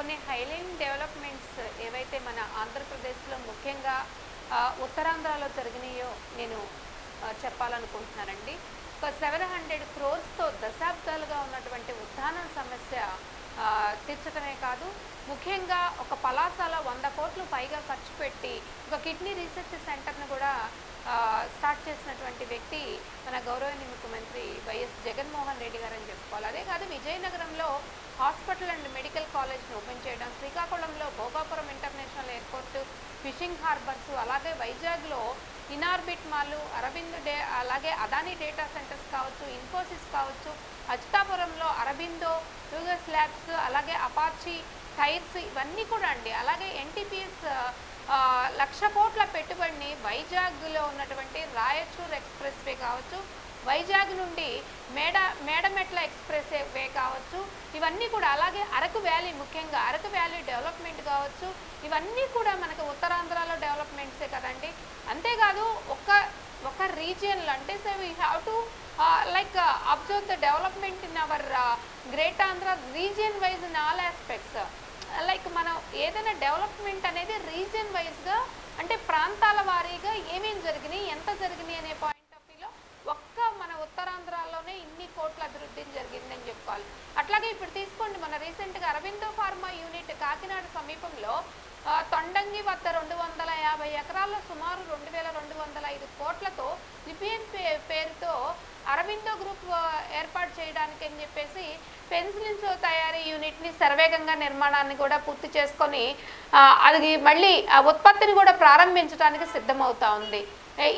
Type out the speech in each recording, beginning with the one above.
కొన్ని highline developments ఏవైతే మన ఆంధ్రప్రదేశ్లో ముఖ్యంగా ఉత్తరాంధ్రలో జరిగినాయో నేను చెప్పాలనుకుంటున్నానండి. ఒక 700 క్రోర్స్తో దశాబ్దాలుగా ఉన్నటువంటి ఉద్దానం సమస్య తీర్చడమే కాదు, ముఖ్యంగా ఒక పలాసలో 100 కోట్లు పైగా ఖర్చు పెట్టి ఒక కిడ్నీ రీసెర్చ్ సెంటర్ను కూడా స్టార్ట్ చేసినటువంటి వ్యక్తి మన గౌరవనీయ ముఖ్యమంత్రి వైఎస్ జగన్మోహన్ రెడ్డి గారు అని చెప్పుకోవాలి. అదే కాదు, విజయనగరంలో హాస్పిటల్ అండ్ మెడికల్ కాలేజ్ని ఓపెన్ చేయడం, శ్రీకాకుళంలో Bhogapuram international airport, fishing harbours, అలాగే వైజాగ్లో ఇనార్బిట్ మాల్, అరబింద్ అలాగే అదానీ డేటా సెంటర్స్ కావచ్చు, ఇన్ఫోసిస్ కావచ్చు, అచ్యుతాపురంలో అరబిందో, యూఎస్ ల్యాబ్స్, అలాగే అపాచీ టైర్స్, ఇవన్నీ కూడా అండి. అలాగే ఎన్టీపీఎస్ 1,00,000 కోట్ల పెట్టుబడిని వైజాగ్లో ఉన్నటువంటి రాయచూర్ ఎక్స్ప్రెస్ వే కావచ్చు, వైజాగ్ నుండి మేడమెట్ల ఎక్స్ప్రెస్ వే కావచ్చు, ఇవన్నీ కూడా, అలాగే అరకు వ్యాలీ, ముఖ్యంగా అరకు వ్యాలీ డెవలప్మెంట్ కావచ్చు, ఇవన్నీ కూడా మనకు ఉత్తరాంధ్రలో డెవలప్మెంట్సే కదండి. అంతేకాదు ఒక రీజియన్లో అంటే so we have to observe the development in our great Andhra region wise in all aspects. మనం ఏదైనా డెవలప్మెంట్ అనేది రీజియన్ వైజ్గా అంటే ప్రాంతాల వారీగా ఏమేం జరిగినాయి, ఎంత జరిగినాయి అనే పాయింట్ ఆఫ్ వ్యూలో ఒక్క మన ఉత్తరాంధ్రలోనే ఇన్ని కోట్ల అభివృద్ధి జరిగిందని చెప్పుకోవాలి. అట్లాగే ఇప్పుడు తీసుకోండి, మన రీసెంట్గా అరబిందో ఫార్మా యూనిట్ కాకినాడ సమీపంలో తొండంగి వద్ద 250 ఎకరాల్లో సుమారు 2,205 కోట్లతో లిపియన్ పేరుతో అరబిందో గ్రూప్ ఏర్పాటు చేయడానికి అని చెప్పేసి పెన్సిలిన్స్ తయారీ యూనిట్ని శరవేగంగా నిర్మాణాన్ని కూడా పూర్తి చేసుకొని అది మళ్ళీ ఆ ఉత్పత్తిని కూడా ప్రారంభించడానికి సిద్ధమవుతా ఉంది.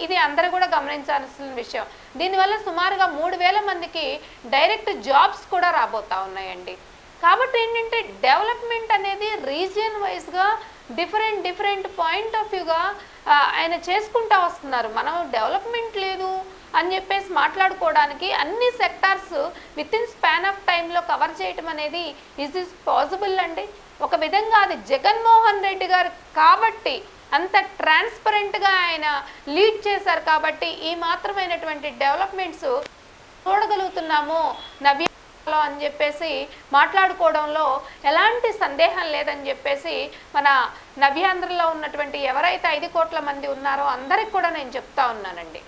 ఇది అందరూ కూడా గమనించాల్సిన విషయం. దీనివల్ల సుమారుగా 3,000 మందికి డైరెక్ట్ జాబ్స్ కూడా రాబోతా ఉన్నాయండి. కాబట్టి ఏంటంటే డెవలప్మెంట్ అనేది రీజియన్ వైజ్గా డిఫరెంట్ పాయింట్ ఆఫ్ వ్యూగా ఆయన చేసుకుంటూ వస్తున్నారు. మనం డెవలప్మెంట్ లేదు అని చెప్పేసి మాట్లాడుకోవడానికి అన్ని sectors with in span of టైంలో కవర్ చేయటం అనేది ఇస్ పాసిబుల్ అండి. ఒక విధంగా అది జగన్మోహన్ రెడ్డి గారు కాబట్టి, అంత ట్రాన్స్పరెంట్గా ఆయన లీడ్ చేశారు కాబట్టి ఈ మాత్రమైనటువంటి డెవలప్మెంట్స్ చూడగలుగుతున్నాము నవ్య అని చెప్పేసి మాట్లాడుకోవడంలో ఎలాంటి సందేహం లేదని చెప్పేసి మన నవ్యాంధ్రలో ఉన్నటువంటి ఎవరైతే 5 కోట్ల మంది ఉన్నారో అందరికి కూడా నేను చెప్తా ఉన్నానండి.